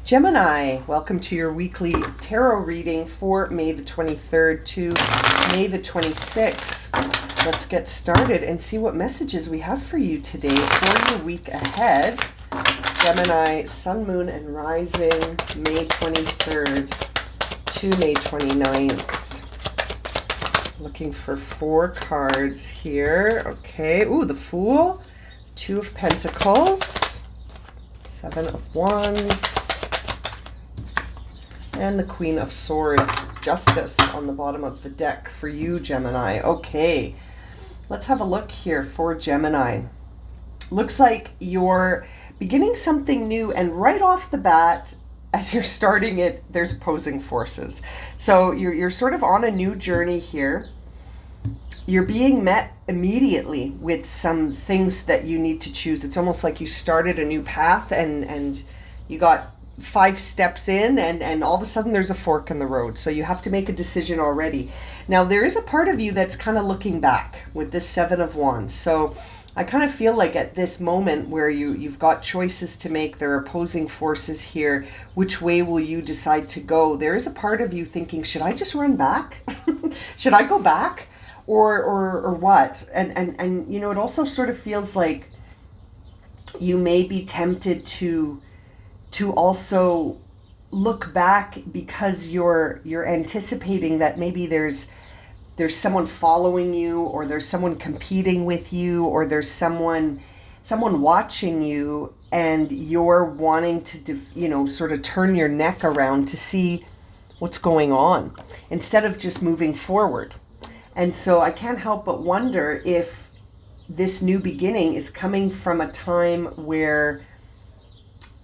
Gemini, welcome to your weekly tarot reading for May the 23rd to May the 26th. Let's get started and see what messages we have for you today for your week ahead. Gemini, Sun, Moon, and Rising, May 23rd to May 29th. Looking for 4 cards here. Okay, ooh, the Fool, 2 of Pentacles, 7 of Wands, and the Queen of Swords, Justice on the bottom of the deck for you, Gemini. Okay, let's have a look here for Gemini. Looks like you're beginning something new, and right off the bat, as you're starting it, there's opposing forces. So you're sort of on a new journey here. You're being met immediately with some things that you need to choose. It's almost like you started a new path and you got 5 steps in and all of a sudden there's a fork in the road. So you have to make a decision already. Now there is a part of you that's kind of looking back with this 7 of Wands. So I kind of feel like at this moment where you've got choices to make, there are opposing forces here. Which way will you decide to go? There is a part of you thinking, should I just run back? Should I go back? Or what? And you know, it also sort of feels like you may be tempted to also look back because you're anticipating that maybe there's someone following you, or there's someone competing with you, or there's someone watching you, and you're wanting to sort of turn your neck around to see what's going on instead of just moving forward. And so I can't help but wonder if this new beginning is coming from a time where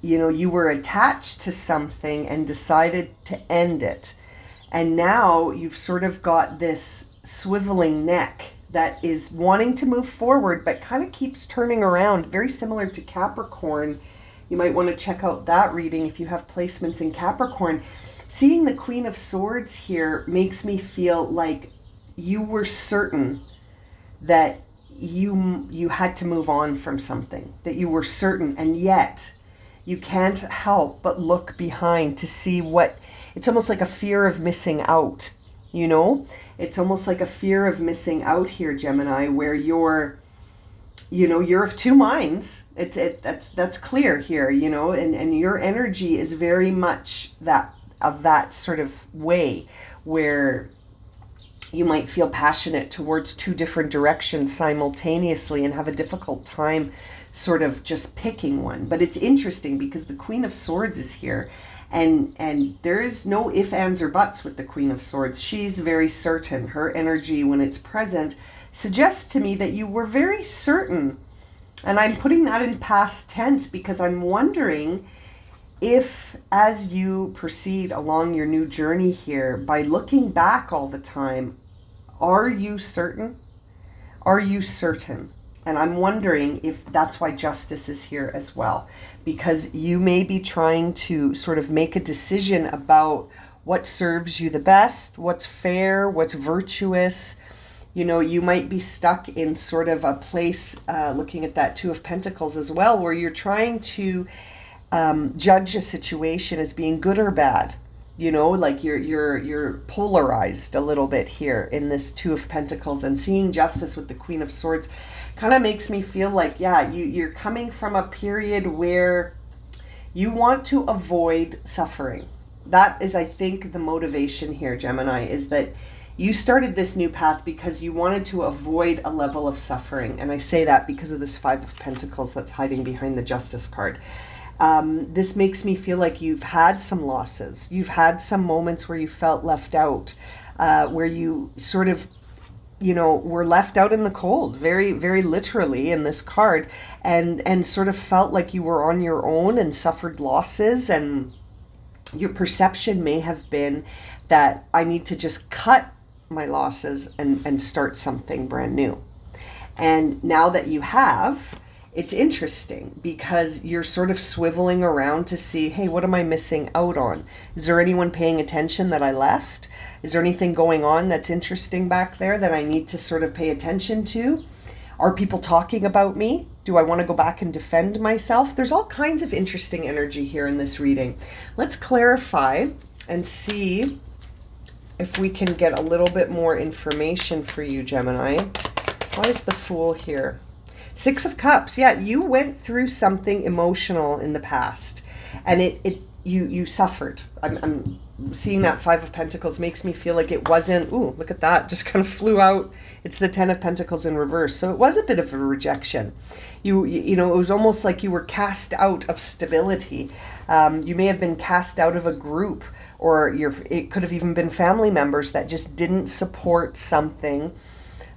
you were attached to something and decided to end it. And now you've sort of got this swiveling neck that is wanting to move forward, but kind of keeps turning around, very similar to Capricorn. You might want to check out that reading if you have placements in Capricorn. Seeing the Queen of Swords here makes me feel like you were certain that you had to move on from something, that you were certain, and yet you can't help but look behind to see it's almost like a fear of missing out, It's almost like a fear of missing out here, Gemini, where you're of 2 minds. That's clear here, and your energy is very much that sort of way where you might feel passionate towards 2 different directions simultaneously and have a difficult time sort of just picking one. But it's interesting because the Queen of Swords is here, and there is no ifs, ands, or buts with the Queen of Swords. She's very certain. Her energy, when it's present, suggests to me that you were very certain. And I'm putting that in past tense because I'm wondering if, as you proceed along your new journey here, by looking back all the time, are you certain? Are you certain? And I'm wondering if that's why Justice is here as well, because you may be trying to sort of make a decision about what serves you the best, what's fair, what's virtuous. You might be stuck in sort of a place, looking at that 2 of Pentacles as well, where you're trying to judge a situation as being good or bad. Like you're polarized a little bit here in this 2 of Pentacles, and seeing Justice with the Queen of Swords kind of makes me feel like, you're coming from a period where you want to avoid suffering. That is, I think, the motivation here, Gemini, is that you started this new path because you wanted to avoid a level of suffering. And I say that because of this 5 of Pentacles that's hiding behind the Justice card. This makes me feel like you've had some losses. You've had some moments where you felt left out, where you sort of, were left out in the cold, very, very literally in this card, and sort of felt like you were on your own and suffered losses. And your perception may have been that I need to just cut my losses and start something brand new. And now that you have, it's interesting because you're sort of swiveling around to see, hey, what am I missing out on? Is there anyone paying attention that I left? Is there anything going on that's interesting back there that I need to sort of pay attention to? Are people talking about me? Do I want to go back and defend myself? There's all kinds of interesting energy here in this reading. Let's clarify and see if we can get a little bit more information for you, Gemini. Why is the Fool here? Six of Cups. Yeah, you went through something emotional in the past, and you suffered. I'm seeing that Five of Pentacles makes me feel like it wasn't, ooh, look at that, just kind of flew out. It's the Ten of Pentacles in reverse. So it was a bit of a rejection. You know, it was almost like you were cast out of stability. You may have been cast out of a group, or it could have even been family members that just didn't support something.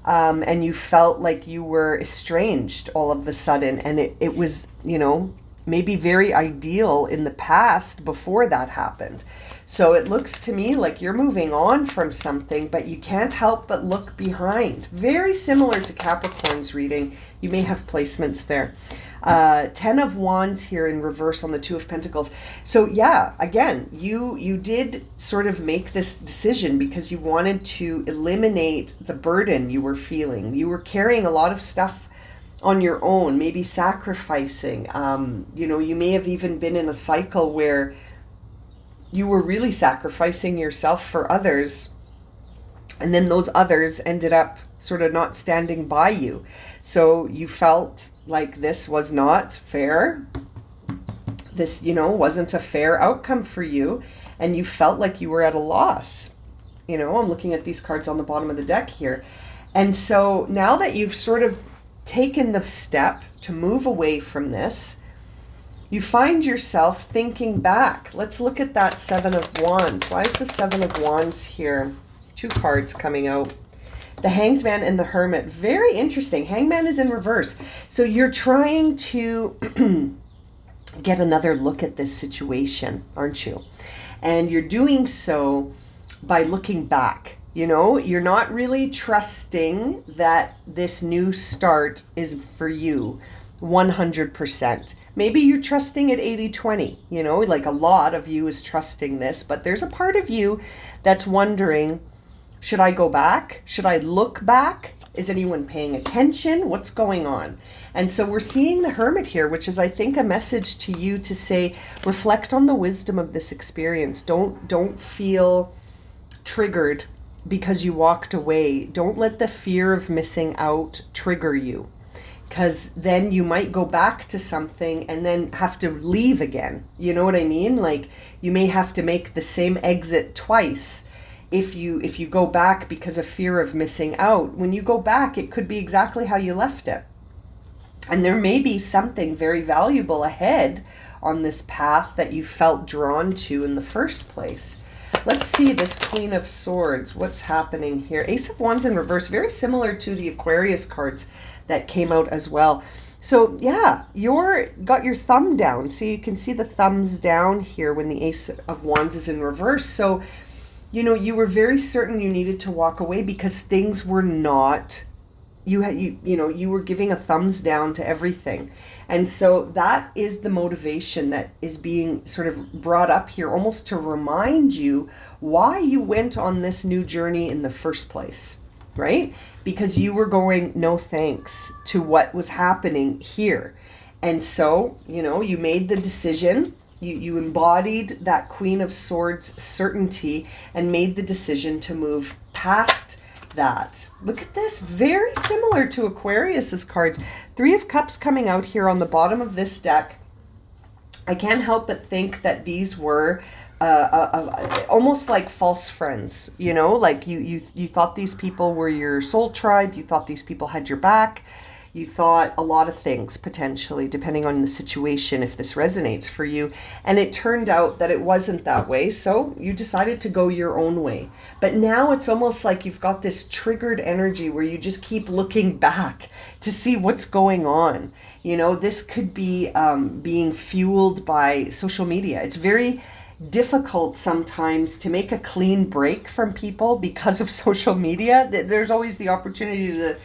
And you felt like you were estranged all of a sudden. And it was, you know, maybe very ideal in the past before that happened. So it looks to me like you're moving on from something, but you can't help but look behind. Very similar to Capricorn's reading. You may have placements there. 10 of Wands here in reverse on the Two of Pentacles. So yeah, again, you did sort of make this decision because you wanted to eliminate the burden you were feeling. You were carrying a lot of stuff on your own, maybe sacrificing. You know, you may have even been in a cycle where you were really sacrificing yourself for others, and then those others ended up sort of not standing by you. So you felt like this was not fair. This, you know, wasn't a fair outcome for you, and you felt like you were at a loss. You know, I'm looking at these cards on the bottom of the deck here. And so now that you've sort of taken the step to move away from this, you find yourself thinking back. Let's look at that Seven of Wands. Why is the Seven of Wands here? Two cards coming out. The Hanged Man and the Hermit. Very interesting. Hangman is in reverse. So you're trying to get another look at this situation, aren't you? And you're doing so by looking back. You know, you're not really trusting that this new start is for you 100%. Maybe you're trusting it 80-20, you know, like a lot of you is trusting this, but there's a part of you that's wondering, should I go back? Should I look back? Is anyone paying attention? What's going on? And so we're seeing the Hermit here, which is, I think, a message to you to say, reflect on the wisdom of this experience. Don't feel triggered because you walked away. Don't let the fear of missing out trigger you, because then you might go back to something and then have to leave again. You know what I mean? Like, you may have to make the same exit twice if you go back because of fear of missing out. When you go back, it could be exactly how you left it. And there may be something very valuable ahead on this path that you felt drawn to in the first place. Let's see this Queen of Swords. What's happening here? Ace of Wands in reverse, very similar to the Aquarius cards that came out as well. So yeah, got your thumb down. So you can see the thumbs down here when the Ace of Wands is in reverse. So, you know, you were very certain you needed to walk away because things were not, you were giving a thumbs down to everything. And so that is the motivation that is being sort of brought up here, almost to remind you why you went on this new journey in the first place, right? Because you were going, no thanks to what was happening here. And so, you know, you made the decision, you embodied that Queen of Swords certainty and made the decision to move past that. Look at this, very similar to Aquarius's cards. Three of Cups coming out here on the bottom of this deck. I can't help but think that these were almost like false friends, you know, like you thought these people were your soul tribe. You thought these people had your back. You thought a lot of things, potentially, depending on the situation, if this resonates for you. And it turned out that it wasn't that way. So you decided to go your own way. But now it's almost like you've got this triggered energy where you just keep looking back to see what's going on. You know, this could be being fueled by social media. It's very difficult sometimes to make a clean break from people because of social media. There's always the opportunity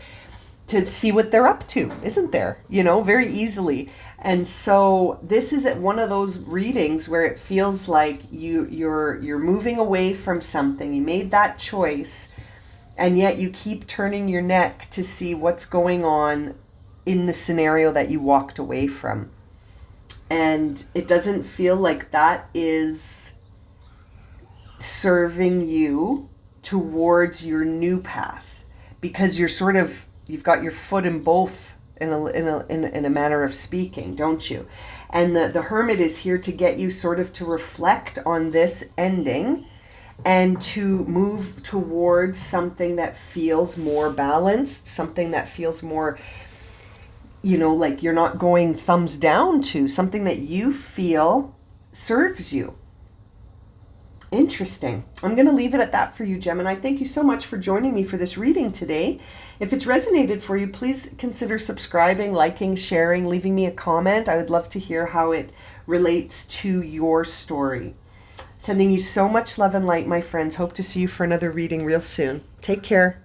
to see what they're up to, isn't there? You know, very easily. And so this is at one of those readings where it feels like you're moving away from something. You made that choice, And yet you keep turning your neck to see what's going on in the scenario that you walked away from. And it doesn't feel like that is serving you towards your new path, because you've got your foot in both, in a manner of speaking, don't you? And the Hermit is here to get you sort of to reflect on this ending and to move towards something that feels more balanced, something that feels more, like you're not going thumbs down to, something that you feel serves you. Interesting. I'm going to leave it at that for you, Gemini. Thank you so much for joining me for this reading today. If it's resonated for you, please consider subscribing, liking, sharing, leaving me a comment. I would love to hear how it relates to your story. Sending you so much love and light, my friends. Hope to see you for another reading real soon. Take care.